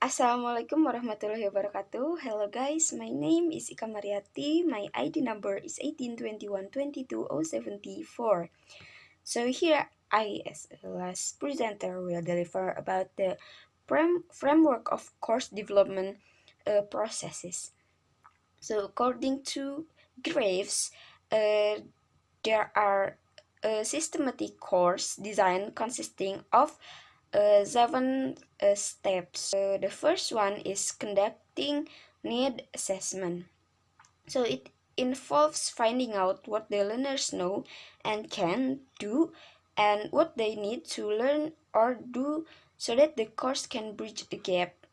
Assalamualaikum warahmatullahi wabarakatuh. Hello guys, my name is Ika Maryati. My ID number is 1821220704. So here I, as a last presenter, will deliver about the framework of course development processes. So according to Graves, there are a systematic course design consisting of seven steps. The first one is conducting need assessment. So it involves finding out what the learners know and can do and what they need to learn or do so that the course can bridge the gap.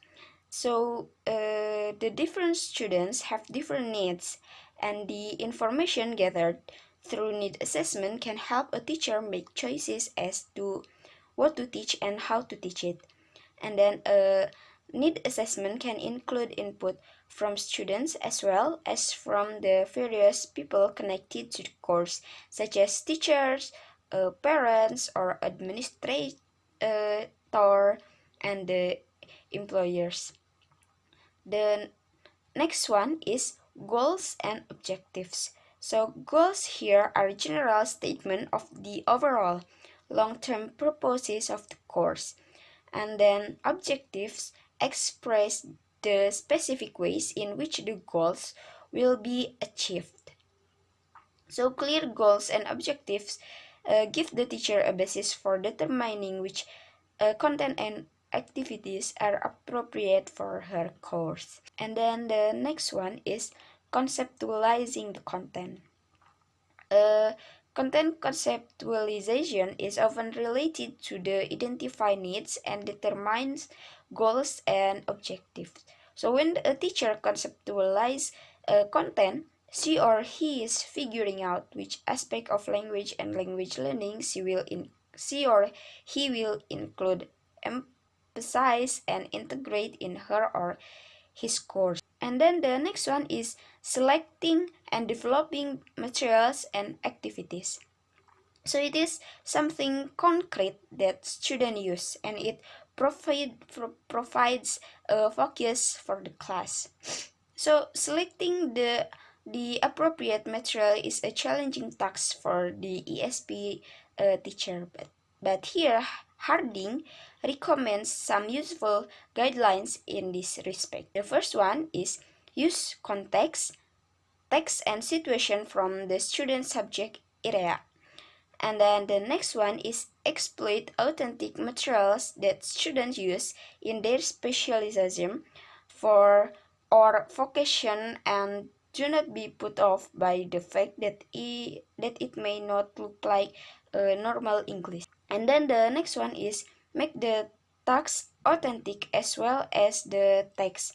So the different students have different needs, and the information gathered through need assessment can help a teacher make choices as to what to teach and how to teach it. And then need assessment can include input from students as well as from the various people connected to the course, such as teachers, parents, or administrator, and the employers. The next one is goals and objectives. So goals here are a general statement of the overall long-term purposes of the course. And then objectives express the specific ways in which the goals will be achieved. So clear goals and objectives give the teacher a basis for determining which content and activities are appropriate for her course. And then the next one is conceptualizing the content. Content conceptualization is often related to the identify needs and determines goals and objectives. So when a teacher conceptualizes content, she or he is figuring out which aspect of language and language learning she or he will include, emphasize, and integrate in her or his course. And then the next one is selecting and developing materials and activities. So it is something concrete that students use, and it provides a focus for the class. So selecting the appropriate material is a challenging task for the ESP teacher, but here Harding recommends some useful guidelines in this respect. The first one is use context, text and situation from the student subject area. And then the next one is exploit authentic materials that students use in their specialization for or vocation, and do not be put off by the fact that it may not look like normal English. And then the next one is make the text authentic as well as the text.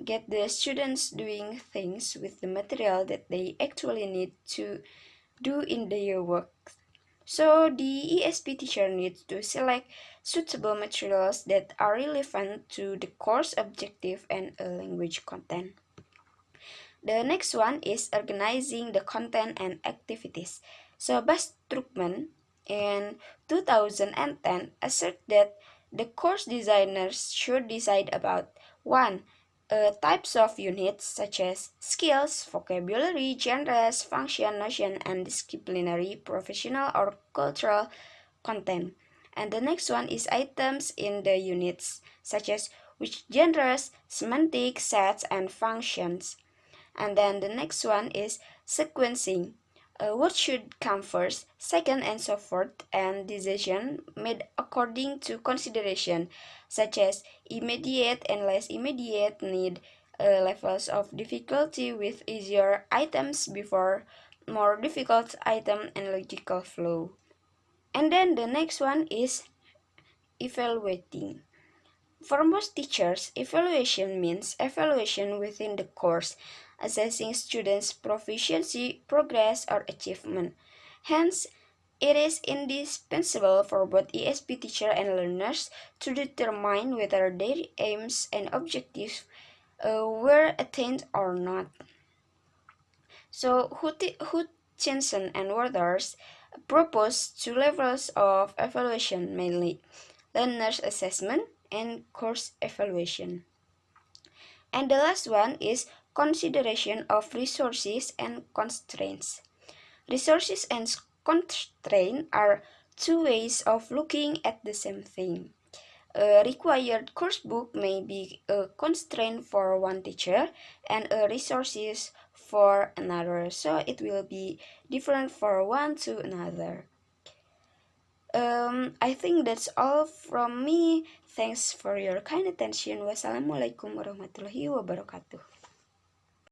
Get the students doing things with the material that they actually need to do in their work. So the ESP teacher needs to select suitable materials that are relevant to the course objective and language content. The next one is organizing the content and activities. So Bas Trukman in 2010 assert that the course designers should decide about 1. Types of units such as skills, vocabulary, genres, function, notion, and disciplinary, professional, or cultural content. And the next one is items in the units such as which genres, semantic, sets, and functions. And then the next one is sequencing. What should come first, second, and so forth, and decision made according to consideration such as immediate and less immediate need, levels of difficulty with easier items before more difficult item, and logical flow. And then the next one is evaluating. For most teachers, evaluation means evaluation within the course, assessing students' proficiency, progress, or achievement. Hence, it is indispensable for both ESP teacher and learners to determine whether their aims and objectives were attained or not. So, Hutchinson and Waters propose two levels of evaluation mainly: learner's assessment and course evaluation. And the last one is consideration of resources and constraints. Resources and constraint are two ways of looking at the same thing. A required course book may be a constraint for one teacher and a resources for another, so it will be different for one to another. I think that's all from me. Thanks for your kind attention. Wassalamualaikum warahmatullahi wabarakatuh.